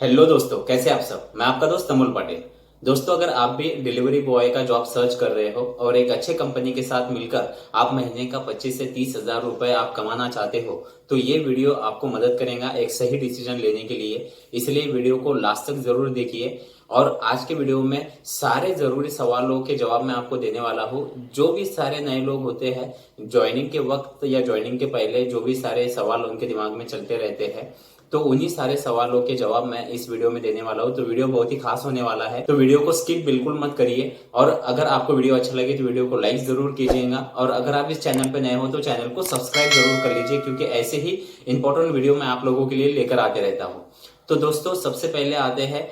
Hello दोस्तों, कैसे आप सब। मैं आपका दोस्त अमोल पटेल। दोस्तों, अगर आप भी डिलीवरी बॉय का जॉब सर्च कर रहे हो और एक अच्छे कंपनी के साथ मिलकर आप महीने का 25 से 30 हजार रुपए आप कमाना चाहते हो, तो ये वीडियो आपको मदद करेगा एक सही डिसीजन लेने के लिए। इसलिए वीडियो को लास्ट तक जरूर देखिए। और आज के वीडियो में सारे जरूरी सवालों के जवाब मैं आपको देने वाला हूँ। जो भी सारे नए लोग होते हैं, ज्वाइनिंग के वक्त या ज्वाइनिंग के पहले जो भी सारे सवाल उनके दिमाग में चलते रहते हैं, तो उन्हीं सारे सवालों के जवाब मैं इस वीडियो में देने वाला हूँ। तो वीडियो बहुत ही खास होने वाला है, तो वीडियो को स्किप बिल्कुल मत करिए। और अगर आपको वीडियो अच्छा लगे तो वीडियो को लाइक जरूर कीजिएगा। और अगर आप इस चैनल पर नए हो तो चैनल को सब्सक्राइब जरूर कर लीजिए, क्योंकि ऐसे ही इंपॉर्टेंट वीडियो मैं आप लोगों के लिए लेकर आते रहता हूँ। तो दोस्तों, सबसे पहले आते हैं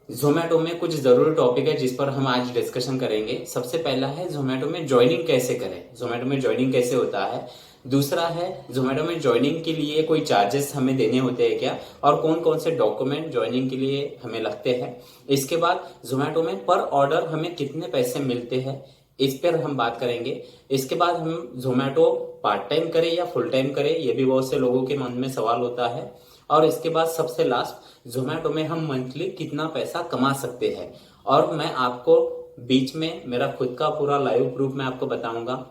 जोमेटो में कुछ जरूरी टॉपिक है जिस पर हम आज डिस्कशन करेंगे। सबसे पहला है जोमेटो में ज्वाइनिंग कैसे करें, जोमेटो में ज्वाइनिंग कैसे होता है। दूसरा है जोमेटो में ज्वाइनिंग के लिए कोई चार्जेस हमें देने होते हैं क्या, और कौन कौन से डॉक्यूमेंट ज्वाइनिंग के लिए हमें लगते हैं। इसके बाद जोमेटो में पर ऑर्डर हमें कितने पैसे मिलते हैं, इस पर हम बात करेंगे। इसके बाद हम जोमेटो पार्ट टाइम करें या फुल टाइम करें, ये भी बहुत से लोगों के मन में सवाल होता है। और इसके बाद सबसे लास्ट, जोमेटो में हम मंथली कितना पैसा कमा सकते हैं। और मैं आपको बीच में मेरा खुद का पूरा लाइव प्रूफ मैं आपको बताऊंगा।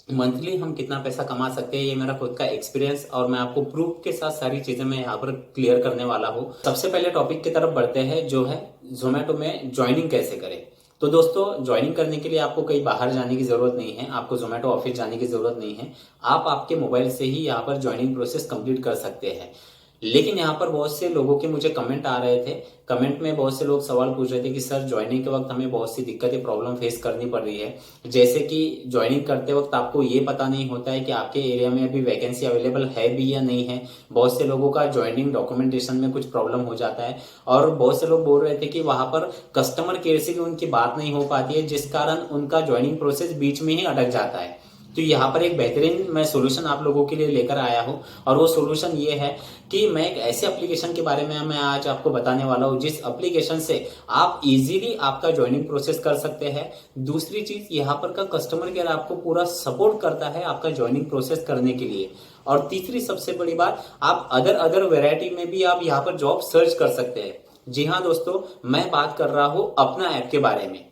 मंथली हम कितना पैसा कमा सकते हैं, ये मेरा खुद का एक्सपीरियंस और मैं आपको प्रूफ के साथ सारी चीजें मैं यहाँ पर क्लियर करने वाला हूँ। सबसे पहले टॉपिक की तरफ बढ़ते हैं, जो है जोमेटो में ज्वाइनिंग कैसे करें। तो दोस्तों, ज्वाइनिंग करने के लिए आपको कहीं बाहर जाने की जरूरत नहीं है, आपको जोमेटो ऑफिस जाने की जरूरत नहीं है। आप आपके मोबाइल से ही यहाँ पर ज्वाइनिंग प्रोसेस कंप्लीट कर सकते हैं। लेकिन यहाँ पर बहुत से लोगों के मुझे कमेंट आ रहे थे। कमेंट में बहुत से लोग सवाल पूछ रहे थे कि सर, ज्वाइनिंग के वक्त हमें बहुत सी दिक्कतें प्रॉब्लम फेस करनी पड़ रही है। जैसे कि ज्वाइनिंग करते वक्त आपको ये पता नहीं होता है कि आपके एरिया में अभी वैकेंसी अवेलेबल है भी या नहीं है। बहुत से लोगों का ज्वाइनिंग डॉक्यूमेंटेशन में कुछ प्रॉब्लम हो जाता है। और बहुत से लोग बोल रहे थे कि वहां पर कस्टमर केयर से भी उनकी बात नहीं हो पाती है, जिस कारण उनका ज्वाइनिंग प्रोसेस बीच में ही अटक जाता है। तो यहाँ पर एक बेहतरीन मैं सोल्यूशन आप लोगों के लिए लेकर आया हूँ। और वो सोल्यूशन ये है कि मैं एक ऐसे एप्लीकेशन के बारे में मैं आज आपको बताने वाला हूँ जिस एप्लीकेशन से आप इजीली आपका ज्वाइनिंग प्रोसेस कर सकते हैं। दूसरी चीज, यहाँ पर का कस्टमर केयर आपको पूरा सपोर्ट करता है आपका ज्वाइनिंग प्रोसेस करने के लिए। और तीसरी सबसे बड़ी बात, आप अदर वैरायटी में भी आप यहाँ पर जॉब सर्च कर सकते हैं। जी हाँ दोस्तों, मैं बात कर रहा हूँ अपना ऐप के बारे में।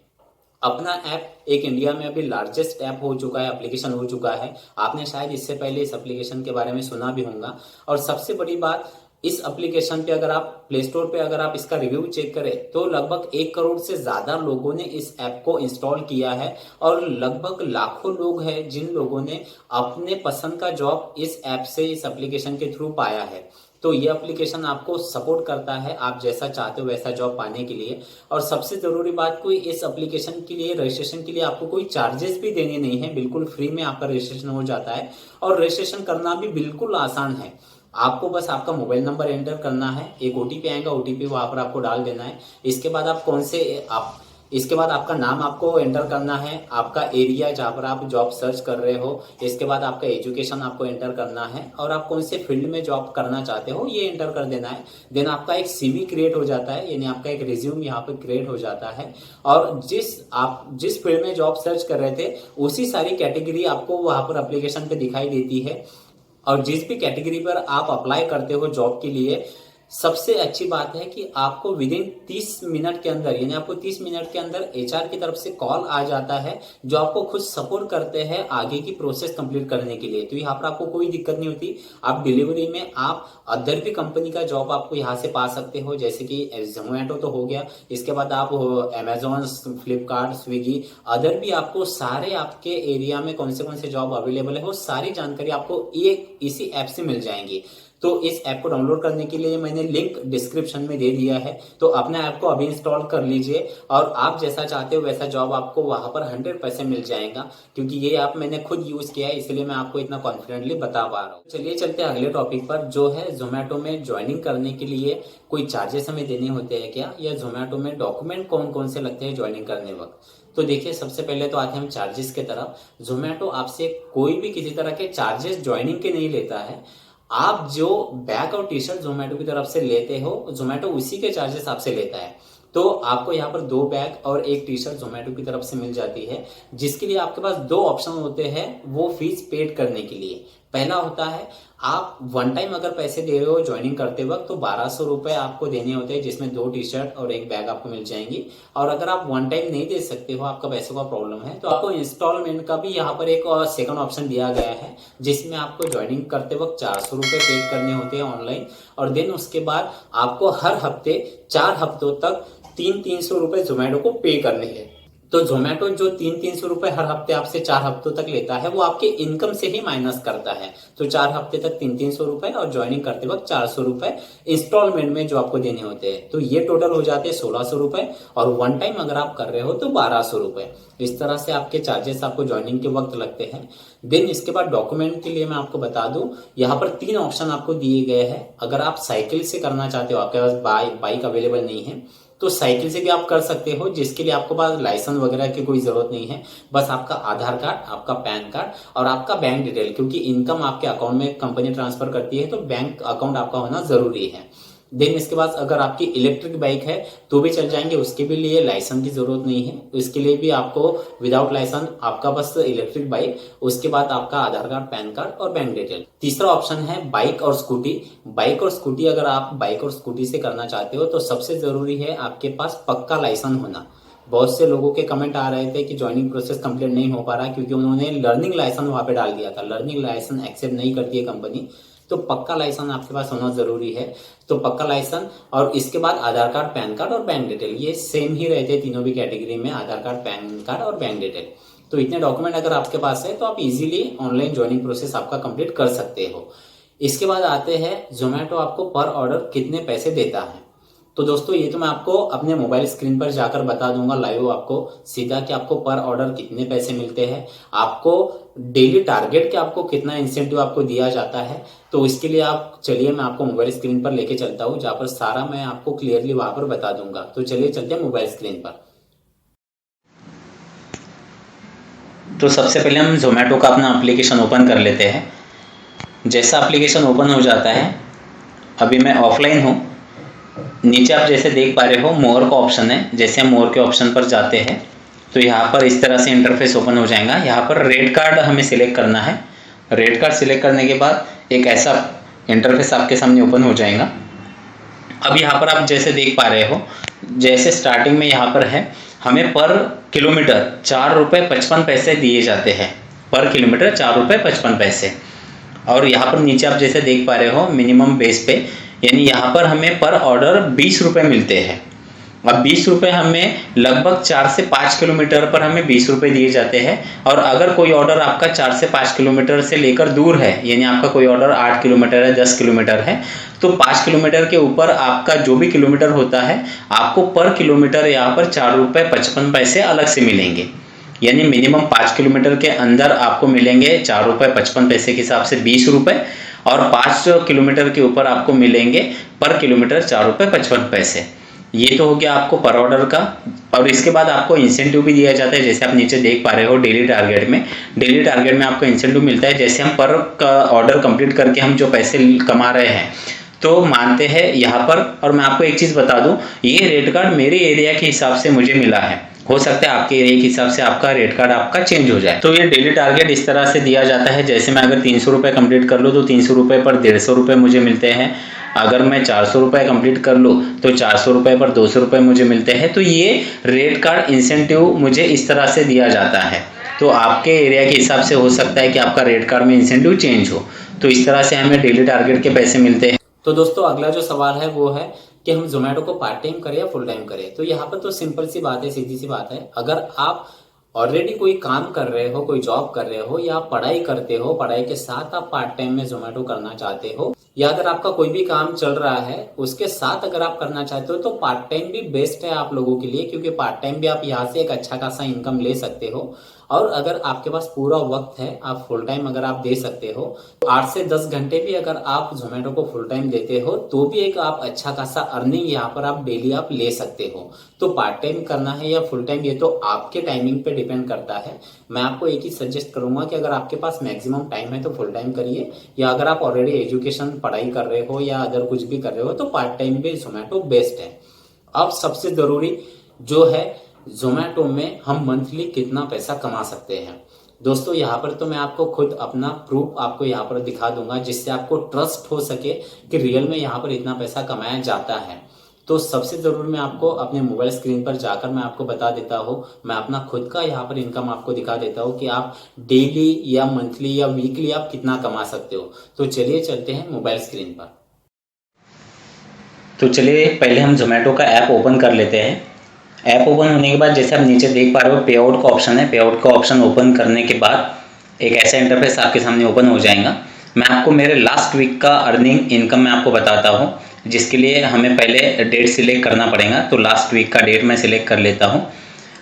अपना ऐप एक इंडिया में अभी लार्जेस्ट ऐप हो चुका है, एप्लीकेशन हो चुका है। आपने शायद इससे पहले इस एप्लीकेशन के बारे में सुना भी होगा। और सबसे बड़ी बात, इस एप्लीकेशन पे अगर आप प्ले स्टोर पे अगर आप इसका रिव्यू चेक करें तो लगभग 1 करोड़ से ज्यादा लोगों ने इस ऐप को इंस्टॉल किया है। और लगभग लाखों लोग हैं जिन लोगों ने अपने पसंद का जॉब इस ऐप से, इस एप्लीकेशन के थ्रू पाया है। तो ये एप्लीकेशन आपको सपोर्ट करता है आप जैसा चाहते हो वैसा जॉब पाने के लिए। और सबसे जरूरी बात, कोई इस एप्लीकेशन के लिए रजिस्ट्रेशन के लिए आपको कोई चार्जेस भी देने नहीं है, बिल्कुल फ्री में आपका रजिस्ट्रेशन हो जाता है। और रजिस्ट्रेशन करना भी बिल्कुल आसान है। आपको बस आपका मोबाइल नंबर एंटर करना है, एक ओटीपी आएगा, ओटीपी वहां पर आपको डाल देना है। इसके बाद आप कौन से आप इसके बाद आपका नाम आपको एंटर करना है, आपका एरिया जहां पर आप जॉब सर्च कर रहे हो। इसके बाद आपका एजुकेशन आपको एंटर करना है और आप कौन से फील्ड में जॉब करना चाहते हो ये एंटर कर देना है। देन आपका एक सीवी क्रिएट हो जाता है, यानी आपका एक रिज्यूम यहाँ पर क्रिएट हो जाता है। और आप जिस फील्ड में जॉब सर्च कर रहे थे उसी सारी कैटेगरी आपको वहां पर एप्लीकेशन पे दिखाई देती है। और जिस भी कैटेगरी पर आप अप्लाई करते हो जॉब के लिए, सबसे अच्छी बात है कि आपको विद इन 30 मिनट के अंदर, यानी आपको 30 मिनट के अंदर एचआर की तरफ से कॉल आ जाता है, जो आपको खुद सपोर्ट करते हैं आगे की प्रोसेस कंप्लीट करने के लिए। तो यहाँ पर आपको कोई दिक्कत नहीं होती। आप डिलीवरी में आप अदर भी कंपनी का जॉब आपको यहाँ से पा सकते हो, जैसे कि जोमेटो तो हो गया, इसके बाद आप अमेजोन, फ्लिपकार्ट, स्विगी, अदर भी आपको सारे आपके एरिया में कौन से जॉब अवेलेबल है वो सारी जानकारी आपको इसी ऐप से मिल जाएंगी। तो इस ऐप को डाउनलोड करने के लिए मैंने लिंक डिस्क्रिप्शन में दे दिया है, तो अपने ऐप को अभी इंस्टॉल कर लीजिए। और आप जैसा चाहते हो वैसा जॉब आपको वहां पर 100% मिल जाएगा, क्योंकि ये ऐप मैंने खुद यूज किया है, इसलिए मैं आपको इतना कॉन्फिडेंटली बता पा रहा हूँ। चलिए चलते हैं अगले टॉपिक पर, जो है जोमेटो में ज्वाइनिंग करने के लिए कोई चार्जेस हमें देने होते हैं क्या, या जोमेटो में डॉक्यूमेंट कौन कौन से लगते हैं ज्वाइनिंग करने वक्त। तो देखिए, सबसे पहले तो आते हैं हम चार्जेस के तरफ। जोमेटो आपसे कोई भी किसी तरह के चार्जेस ज्वाइनिंग के नहीं लेता है। आप जो बैग और टी शर्ट जोमेटो की तरफ से लेते हो, जोमेटो उसी के चार्जेस आपसे लेता है। तो आपको यहाँ पर 2 बैग और 1 टी शर्ट जोमेटो की तरफ से मिल जाती है, जिसके लिए आपके पास 2 ऑप्शन होते हैं वो फीस पेड करने के लिए। पहला होता है आप वन टाइम अगर पैसे दे रहे हो ज्वाइनिंग करते वक्त तो 1200 रुपए आपको देने होते हैं, जिसमें 2 टी शर्ट और एक बैग आपको मिल जाएंगी। और अगर आप वन टाइम नहीं दे सकते हो, आपका पैसों का प्रॉब्लम है, तो आपको इंस्टॉलमेंट का भी यहाँ पर एक सेकंड ऑप्शन दिया गया है, जिसमें आपको ज्वाइनिंग करते वक्त 400 रुपए पे करने होते हैं ऑनलाइन। और देन उसके बाद आपको हर हफ्ते 4 हफ्तों तक 300 रुपए जोमेटो को पे करने हैं। तो जोमेटो जो 300 रुपए हर हफ्ते आपसे 4 हफ्तों तक लेता है, वो आपके इनकम से ही माइनस करता है। तो 4 हफ्ते तक 300 रुपए और ज्वाइनिंग करते वक्त 400 रुपए इंस्टॉलमेंट में जो आपको देने होते हैं। तो ये टोटल हो जाते हैं 1600 रुपए, और वन टाइम अगर आप कर रहे हो तो 1200 रुपए। इस तरह से आपके चार्जेस आपको ज्वाइनिंग के वक्त लगते हैं। देन इसके बाद डॉक्यूमेंट के लिए मैं आपको बता दूं, यहाँ पर 3 ऑप्शन आपको दिए गए हैं। अगर आप साइकिल से करना चाहते हो, आपके पास बाइक अवेलेबल नहीं है, तो साइकिल से भी आप कर सकते हो, जिसके लिए आपके पास लाइसेंस वगैरह की कोई जरूरत नहीं है। बस आपका आधार कार्ड, आपका पैन कार्ड और आपका बैंक डिटेल, क्योंकि इनकम आपके अकाउंट में कंपनी ट्रांसफर करती है, तो बैंक अकाउंट आपका होना जरूरी है। देन इसके बाद अगर आपकी इलेक्ट्रिक बाइक है तो भी चल जाएंगे, उसके भी लिए लाइसेंस की जरूरत नहीं है। इसके लिए भी आपको विदाउट लाइसेंस आपका बस इलेक्ट्रिक बाइक, उसके बाद आपका आधार कार्ड, पैन कार्ड और बैंक डिटेल। तीसरा ऑप्शन है बाइक और स्कूटी। बाइक और स्कूटी अगर आप बाइक और स्कूटी से करना चाहते हो तो सबसे जरूरी है आपके पास पक्का लाइसेंस होना। बहुत से लोगों के कमेंट आ रहे थे कि ज्वाइनिंग प्रोसेस कंप्लीट नहीं हो पा रहा, क्योंकि उन्होंने लर्निंग लाइसेंस वहां पे डाल दिया था। लर्निंग लाइसेंस एक्सेप्ट नहीं करती है कंपनी, तो पक्का लाइसेंस आपके पास होना जरूरी है। तो पक्का लाइसेंस और इसके बाद आधार कार्ड, पैन कार्ड और बैंक डिटेल, ये सेम ही रहते हैं तीनों भी कैटेगरी में, आधार कार्ड, पैन कार्ड और बैंक डिटेल। तो इतने डॉक्यूमेंट अगर आपके पास है तो आप इजीली ऑनलाइन ज्वाइनिंग प्रोसेस आपका कंप्लीट कर सकते हो। इसके बाद आते हैं जोमेटो आपको पर ऑर्डर कितने पैसे देता है। तो दोस्तों ये तो मैं आपको अपने मोबाइल स्क्रीन पर जाकर बता दूंगा लाइव आपको सीधा कि आपको पर ऑर्डर कितने पैसे मिलते हैं, आपको डेली टारगेट के आपको कितना इंसेंटिव आपको दिया जाता है। तो इसके लिए आप चलिए मैं आपको मोबाइल स्क्रीन पर लेके चलता हूँ, जहां पर सारा मैं आपको क्लियरली वहां पर बता दूंगा। तो चलिए चलते हैं मोबाइल स्क्रीन पर। तो सबसे पहले हम जोमेटो का अपना एप्लीकेशन ओपन कर लेते हैं। जैसा एप्लीकेशन ओपन हो जाता है, अभी मैं ऑफलाइन हूँ, नीचे आप जैसे देख पा रहे हो मोर का ऑप्शन है। जैसे हम मोर के ऑप्शन पर जाते हैं तो यहाँ पर इस तरह से इंटरफेस ओपन हो जाएगा। यहाँ पर रेड कार्ड हमें सिलेक्ट करना है। रेड कार्ड सिलेक्ट करने के बाद एक ऐसा इंटरफेस आपके सामने ओपन हो जाएगा। अब यहाँ पर आप जैसे देख पा रहे हो, जैसे स्टार्टिंग में यहाँ पर है हमें पर किलोमीटर 4 रुपये 55 पैसे दिए जाते हैं। पर किलोमीटर 4 रुपये 55 पैसे। और यहाँ पर नीचे आप जैसे देख पा रहे हो मिनिमम बेस पे, यानी यहाँ पर हमें पर ऑर्डर 20 रुपये मिलते हैं। अब 20 रुपये हमें लगभग 4 से 5 किलोमीटर पर हमें 20 रुपये दिए जाते हैं। और अगर कोई ऑर्डर आपका 4 से 5 किलोमीटर से लेकर दूर है, यानी आपका कोई ऑर्डर 8 किलोमीटर है, 10 किलोमीटर है, तो 5 किलोमीटर के ऊपर आपका जो भी किलोमीटर होता है आपको पर किलोमीटर यहाँ पर 4 रुपये 55 पैसे अलग से मिलेंगे। यानी मिनिमम 5 किलोमीटर के अंदर आपको मिलेंगे 4 रुपये 55 पैसे के हिसाब से 20 रुपये, और 5 किलोमीटर के ऊपर आपको मिलेंगे पर किलोमीटर 4 रुपये 55 पैसे। ये तो हो गया आपको पर ऑर्डर का। और इसके बाद आपको इंसेंटिव भी दिया जाता है। जैसे आप नीचे देख पा रहे हो डेली टारगेट में आपको इंसेंटिव मिलता है। जैसे हम पर ऑर्डर कंप्लीट करके हम जो पैसे कमा रहे हैं तो मानते हैं यहाँ पर। और मैं आपको एक चीज़ बता दूं, ये रेट कार्ड मेरे एरिया के हिसाब से मुझे मिला है, हो सकता है आपके एरिया के हिसाब से आपका रेट कार्ड आपका चेंज हो जाए। तो ये डेली टारगेट इस तरह से दिया जाता है। जैसे मैं अगर 300 रुपये कंप्लीट कर लूँ तो 300 रुपये पर 150 रुपये मुझे मिलते हैं। अगर मैं 400 रुपये कंप्लीट कर लूँ तो 400 रुपये पर 200 रुपये मुझे मिलते हैं। तो ये रेट कार्ड इंसेंटिव मुझे इस तरह से दिया जाता है। तो आपके एरिया के हिसाब से हो सकता है कि आपका रेट कार्ड में इंसेंटिव चेंज हो। तो इस तरह से हमें डेली टारगेट के पैसे मिलते हैं। तो दोस्तों अगला जो सवाल है वो है कि हम जोमेटो को पार्ट टाइम करें या फुल टाइम करें। तो यहाँ पर तो सिंपल सी बात है, सीधी सी बात है। अगर आप ऑलरेडी कोई काम कर रहे हो, कोई जॉब कर रहे हो, या पढ़ाई करते हो, पढ़ाई के साथ आप पार्ट टाइम में जोमेटो करना चाहते हो, या अगर आपका कोई भी काम चल रहा है उसके साथ अगर आप करना चाहते हो तो पार्ट टाइम भी बेस्ट है आप लोगों के लिए, क्योंकि पार्ट टाइम भी आप यहाँ से एक अच्छा खासा इनकम ले सकते हो। और अगर आपके पास पूरा वक्त है, आप फुल टाइम अगर आप दे सकते हो, तो 8 से 10 घंटे भी अगर आप जोमेटो को फुल टाइम देते हो तो भी एक आप अच्छा खासा अर्निंग यहाँ पर आप डेली आप ले सकते हो। तो पार्ट टाइम करना है या फुल टाइम, ये तो आपके टाइमिंग पे डिपेंड करता है। मैं आपको एक ही सजेस्ट करूंगा कि अगर आपके पास मैक्सिमम टाइम है तो फुल टाइम करिए, या अगर आप ऑलरेडी एजुकेशन पढ़ाई कर रहे हो या अदर कुछ भी कर रहे हो तो पार्ट टाइम भी जोमेटो बेस्ट है। अब सबसे जरूरी जो है, जोमेटो में हम मंथली कितना पैसा कमा सकते हैं। दोस्तों यहाँ पर तो मैं आपको खुद अपना प्रूफ आपको यहाँ पर दिखा दूंगा, जिससे आपको ट्रस्ट हो सके कि रियल में यहाँ पर इतना पैसा कमाया जाता है। तो सबसे जरूरी मैं आपको अपने मोबाइल स्क्रीन पर जाकर मैं आपको बता देता हूँ, मैं अपना खुद का यहाँ पर इनकम आपको दिखा देता हूँ कि आप डेली या मंथली या वीकली आप कितना कमा सकते हो। तो चलिए चलते हैं मोबाइल स्क्रीन पर। तो चलिए पहले हम जोमेटो का ऐप ओपन कर लेते हैं। ऐप ओपन होने के बाद जैसे आप नीचे देख पा रहे हो पे आउट का ऑप्शन है। पे आउट का ऑप्शन ओपन करने के बाद एक ऐसा इंटरफेस आपके सामने ओपन हो जाएगा। मैं आपको मेरे लास्ट वीक का अर्निंग इनकम मैं आपको बताता हूँ, जिसके लिए हमें पहले डेट सिलेक्ट करना पड़ेगा। तो लास्ट वीक का डेट मैं सिलेक्ट कर लेता हूँ।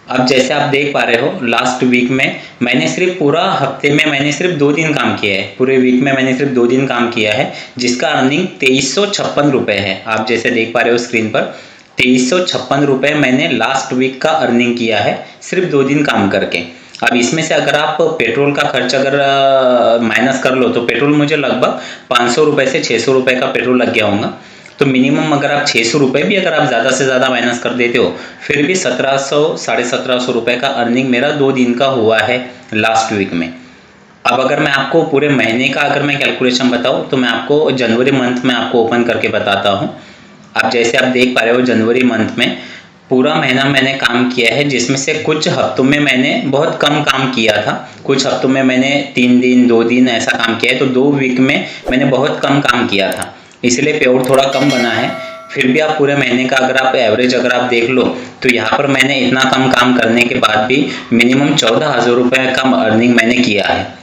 अब जैसे आप देख पा रहे हो लास्ट वीक में मैंने सिर्फ पूरा हफ्ते में मैंने सिर्फ 2 दिन काम किया है। पूरे वीक में मैंने सिर्फ 2 दिन काम किया है, जिसका अर्निंग 2356 रुपये है। आप जैसे देख पा रहे हो स्क्रीन पर 2356 रुपये मैंने लास्ट वीक का अर्निंग किया है सिर्फ 2 दिन काम करके। अब इसमें से अगर आप पेट्रोल का खर्च अगर माइनस कर लो तो पेट्रोल मुझे लगभग 500 रुपये से 600 रुपये का पेट्रोल लग गया होगा। तो मिनिमम अगर आप 600 रुपये भी अगर आप ज़्यादा से ज़्यादा माइनस कर देते हो, फिर भी 1700 1750 रुपये का अर्निंग मेरा 2 दिन का हुआ है लास्ट वीक में। अब अगर मैं आपको पूरे महीने का अगर मैं कैलकुलेशन बताऊँ तो मैं आपको जनवरी मंथ में आपको ओपन करके बताता हूँ। अब जैसे आप देख पा रहे हो जनवरी मंथ में पूरा महीना मैंने काम किया है, जिसमें से कुछ हफ्तों में मैंने बहुत कम काम किया था। कुछ हफ्तों में मैंने 3 दिन 2 दिन ऐसा काम किया है। तो 2 वीक में मैंने बहुत कम काम किया था, इसलिए पे आउट थोड़ा कम बना है। फिर भी आप पूरे महीने का अगर आप एवरेज अगर आप देख लो तो यहाँ पर मैंने इतना कम काम करने के बाद भी मिनिमम 14,000 रुपये का अर्निंग मैंने किया है।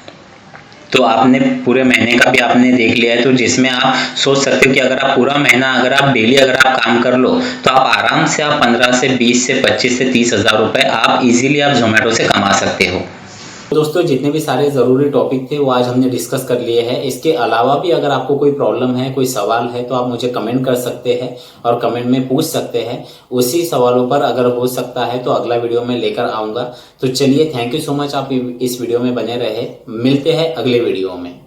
तो आपने पूरे महीने का भी आपने देख लिया है, तो जिसमें आप सोच सकते हो कि अगर आप पूरा महीना अगर आप डेली अगर आप काम कर लो तो आप आराम से आप 15 से 20 से 25 से 30,000 रुपये आप इजीली आप जोमेटो से कमा सकते हो। दोस्तों जितने भी सारे ज़रूरी टॉपिक थे वो आज हमने डिस्कस कर लिए हैं। इसके अलावा भी अगर आपको कोई प्रॉब्लम है, कोई सवाल है, तो आप मुझे कमेंट कर सकते हैं और कमेंट में पूछ सकते हैं। उसी सवालों पर अगर हो सकता है तो अगला वीडियो में लेकर आऊँगा। तो चलिए थैंक यू सो मच, आप इस वीडियो में बने रहे। मिलते हैं अगले वीडियो में।